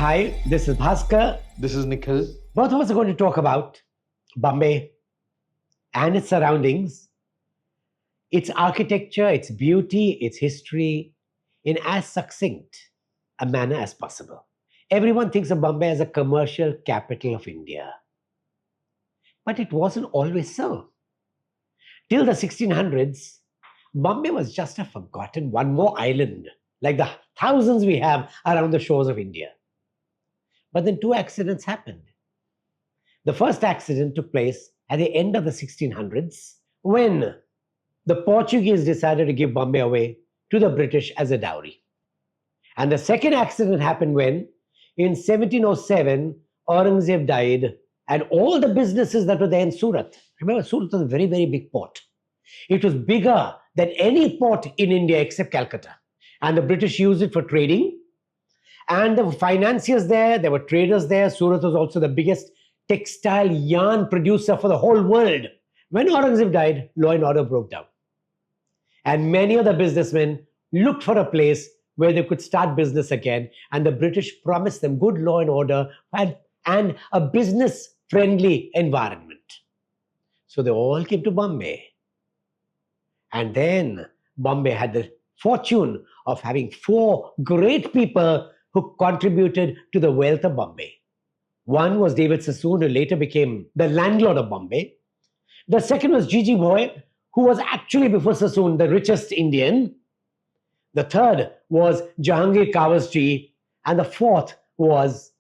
Hi, this is Bhaskar. This is Nikhil. Both of us are going to talk about Bombay and its surroundings, its architecture, its beauty, its history, in as succinct a manner as possible. Everyone thinks of Bombay as a commercial capital of India. But it wasn't always so. Till the 1600s, Bombay was just a forgotten one more island, like the thousands we have around the shores of India. But then two accidents happened. The first accident took place at the end of the 1600s when the Portuguese decided to give Bombay away to the British as a dowry. And the second accident happened when, in 1707, Aurangzeb died and all the businesses that were there in Surat. Remember, Surat was a very, very big port. It was bigger than any port in India except Calcutta. And the British used it for trading. And there were financiers there, there were traders there. Surat was also the biggest textile yarn producer for the whole world. When Aurangzeb died, law and order broke down. And many of the businessmen looked for a place where they could start business again. And the British promised them good law and order and a business-friendly environment. So they all came to Bombay. And then Bombay had the fortune of having four great people who contributed to the wealth of Bombay. One was David Sassoon, who later became the landlord of Bombay. The second was Jeejeebhoy, who was actually before Sassoon the richest Indian. The third was Jehangir Cowasji, and the fourth was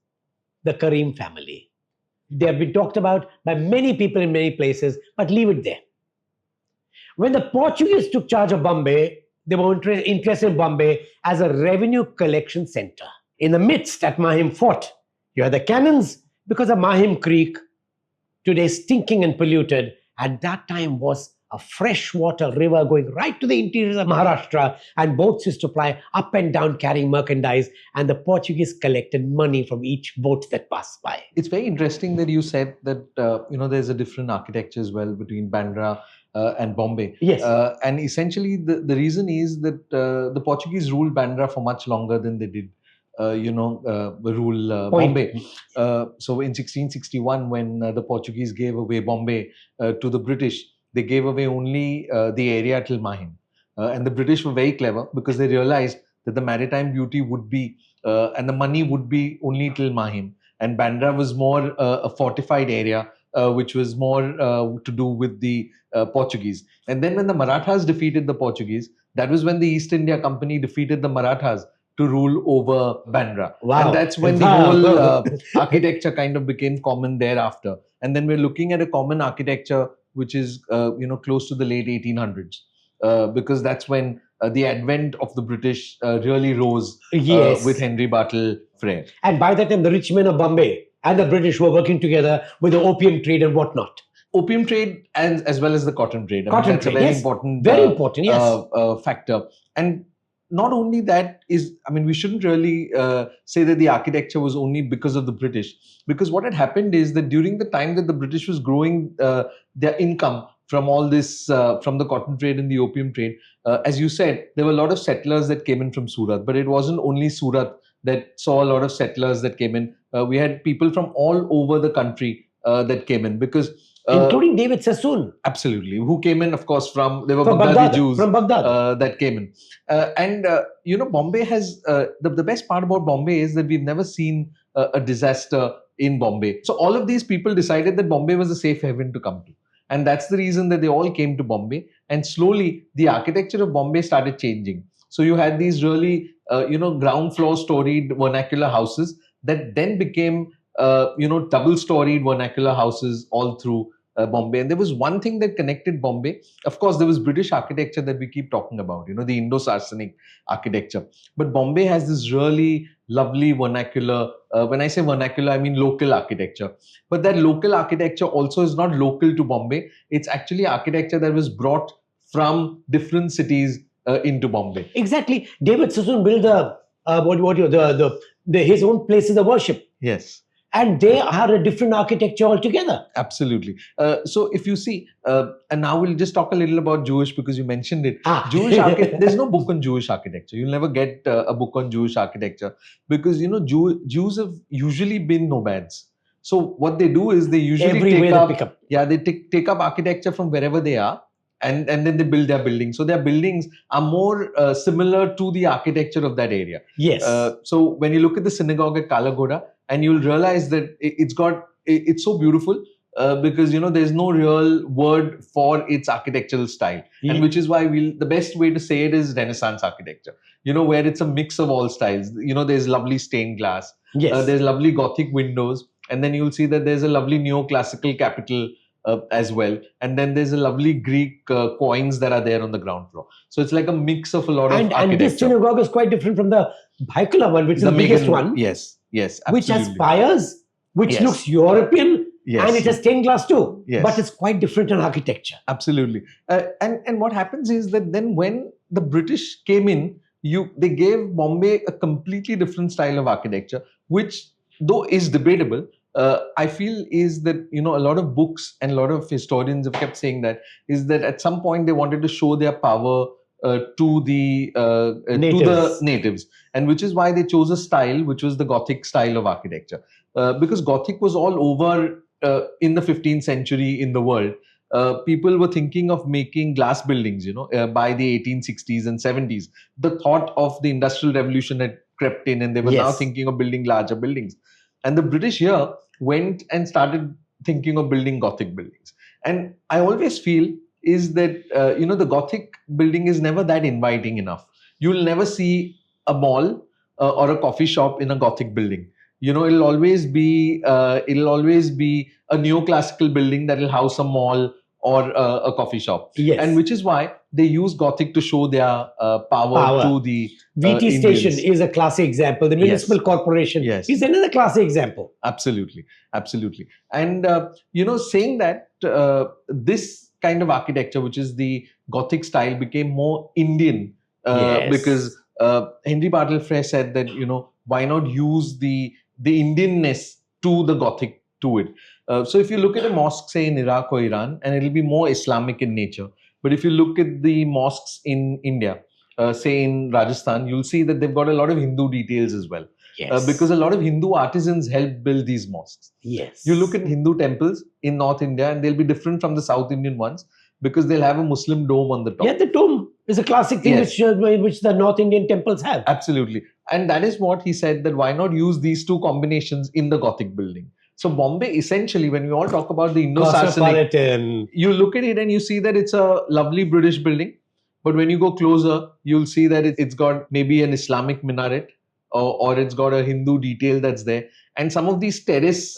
the Karim family. They have been talked about by many people in many places, but leave it there. When the Portuguese took charge of Bombay, they were interested in Bombay as a revenue collection center. In the midst at Mahim Fort, you had the cannons because of Mahim Creek, today stinking and polluted, at that time was a freshwater river going right to the interior of Maharashtra, and boats used to ply up and down carrying merchandise, and the Portuguese collected money from each boat that passed by. It's very interesting that you said that there's a different architecture as well between Bandra and Bombay. Yes. And essentially the reason is that the Portuguese ruled Bandra for much longer than they did rule Bombay. So in 1661, when the Portuguese gave away Bombay to the British, they gave away only the area till Mahim. And the British were very clever because they realized that the maritime beauty would be and the money would be only till Mahim. And Bandra was more a fortified area, which was more to do with the Portuguese. And then when the Marathas defeated the Portuguese, that was when the East India Company defeated the Marathas to rule over Bandra. Wow. And that's when the whole architecture kind of became common thereafter. And then we're looking at a common architecture which is close to the late 1800s, because that's when the advent of the British really rose with Henry Bartle Frere. And by that time, the rich men of Bombay and the British were working together with the opium trade and whatnot. Opium trade as well as the cotton trade. That's a very important, factor. And not only that we shouldn't really say that the architecture was only because of the British, because what had happened is that during the time that the British was growing their income from all this, from the cotton trade and the opium trade, as you said, there were a lot of settlers that came in from Surat, but it wasn't only Surat that saw a lot of settlers that came in. We had people from all over the country that came in, because including David Sassoon. Absolutely. Who came in, of course, from Baghdadi Jews from Baghdad. that came in. Bombay has, the best part about Bombay is that we've never seen a disaster in Bombay. So all of these people decided that Bombay was a safe haven to come to. And that's the reason that they all came to Bombay. And slowly, the architecture of Bombay started changing. So you had these really, ground floor storied vernacular houses that then became double-storied vernacular houses all through Bombay. And there was one thing that connected Bombay. Of course, there was British architecture that we keep talking about, the Indo-Saracenic architecture. But Bombay has this really lovely vernacular. When I say vernacular, I mean local architecture. But that local architecture also is not local to Bombay. It's actually architecture that was brought from different cities into Bombay. Exactly. David Sassoon built his own places of worship. Yes. And they are a different architecture altogether. Absolutely. So if you see, and now we'll just talk a little about Jewish because you mentioned it. Ah. There's no book on Jewish architecture. You'll never get a book on Jewish architecture because, Jews have usually been nomads. So what they do is they usually take up architecture from wherever they are. And then they build their buildings. So their buildings are more similar to the architecture of that area. Yes. So when you look at the synagogue at Kalagoda, and you'll realize that it's so beautiful because there's no real word for its architectural style, and which is why the best way to say it is Renaissance architecture. Where it's a mix of all styles. There's lovely stained glass. Yes. There's lovely Gothic windows, and then you'll see that there's a lovely neoclassical capital as well, and then there's a lovely Greek coins that are there on the ground floor. So it's like a mix of a lot of architecture. And this synagogue is quite different from the Bhaikula one, which is the biggest one. Yes, absolutely. Which has spires, which looks European, and it has stained glass too. Yes. But it's quite different in architecture. Absolutely. And what happens is that then when the British came in, they gave Bombay a completely different style of architecture, which though is debatable, I feel is that a lot of books and a lot of historians have kept saying that is that at some point they wanted to show their power to the natives, and which is why they chose a style which was the Gothic style of architecture, because Gothic was all over in the 15th century in the world. People were thinking of making glass buildings, by the 1860s and 70s. The thought of the Industrial Revolution had crept in, and they were now thinking of building larger buildings. And the British here went and started thinking of building Gothic buildings. And I always feel is that, the Gothic building is never that inviting enough. You'll never see a mall or a coffee shop in a Gothic building. It'll always be a neoclassical building that will house a mall or a coffee shop. Yes. And which is why they use Gothic to show their power to the VT Station is a classic example. The Municipal Corporation is another classic example. Absolutely. And, saying that this kind of architecture, which is the Gothic style, became more Indian because Henry Bartle Frere said that, why not use the Indianness to the Gothic to it. So if you look at a mosque, say in Iraq or Iran, and it'll be more Islamic in nature. But if you look at the mosques in India, say in Rajasthan, you'll see that they've got a lot of Hindu details as well. Yes. Because a lot of Hindu artisans helped build these mosques. Yes. You look at Hindu temples in North India, and they'll be different from the South Indian ones because they'll have a Muslim dome on the top. Yeah, the dome is a classic thing which the North Indian temples have. Absolutely. And that is what he said, that why not use these two combinations in the Gothic building. So Bombay, essentially, when we all talk about the Indo-Saracenic, you look at it and you see that it's a lovely British building. But when you go closer, you'll see that it's got maybe an Islamic minaret or it's got a Hindu detail that's there. And some of these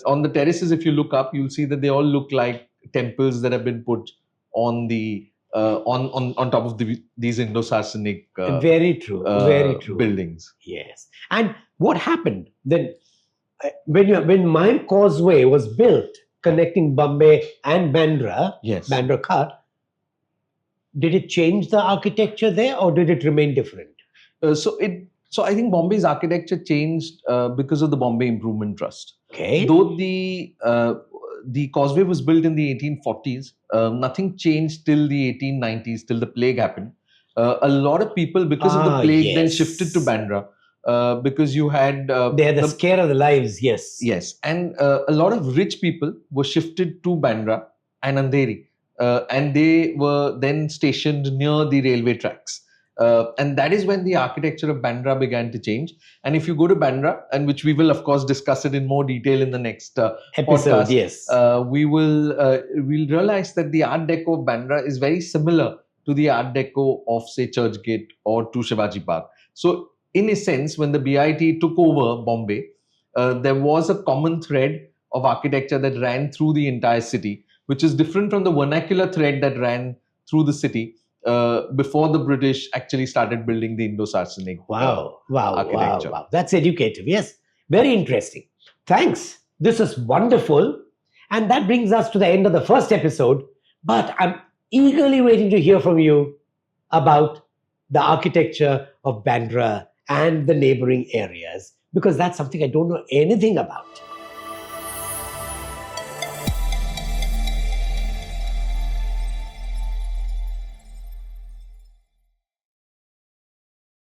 on the terraces, if you look up, you'll see that they all look like temples that have been put on the on top of these Indo-Saracenic very true buildings. Yes. And what happened then? When Mime Causeway was built, connecting Bombay and Bandra, Bandra Khat, did it change the architecture there, or did it remain different? So I think Bombay's architecture changed because of the Bombay Improvement Trust. Okay. Though the causeway was built in the 1840s, nothing changed till the 1890s, till the plague happened. A lot of people, because of the plague, then shifted to Bandra. Because you had... they had the scare of the lives, yes. Yes. And a lot of rich people were shifted to Bandra and Andheri. And they were then stationed near the railway tracks. And that is when the architecture of Bandra began to change. And if you go to Bandra, and which we will, of course, discuss it in more detail in the next episode, podcast, we'll realize that the Art Deco of Bandra is very similar to the Art Deco of, say, Churchgate or to Shivaji Park. So, in a sense, when the BIT took over Bombay, there was a common thread of architecture that ran through the entire city, which is different from the vernacular thread that ran through the city before the British actually started building the Indo-Saracenic architecture. Wow. That's educative. Yes, very interesting. Thanks. This is wonderful. And that brings us to the end of the first episode. But I'm eagerly waiting to hear from you about the architecture of Bandra and the neighboring areas, because that's something I don't know anything about.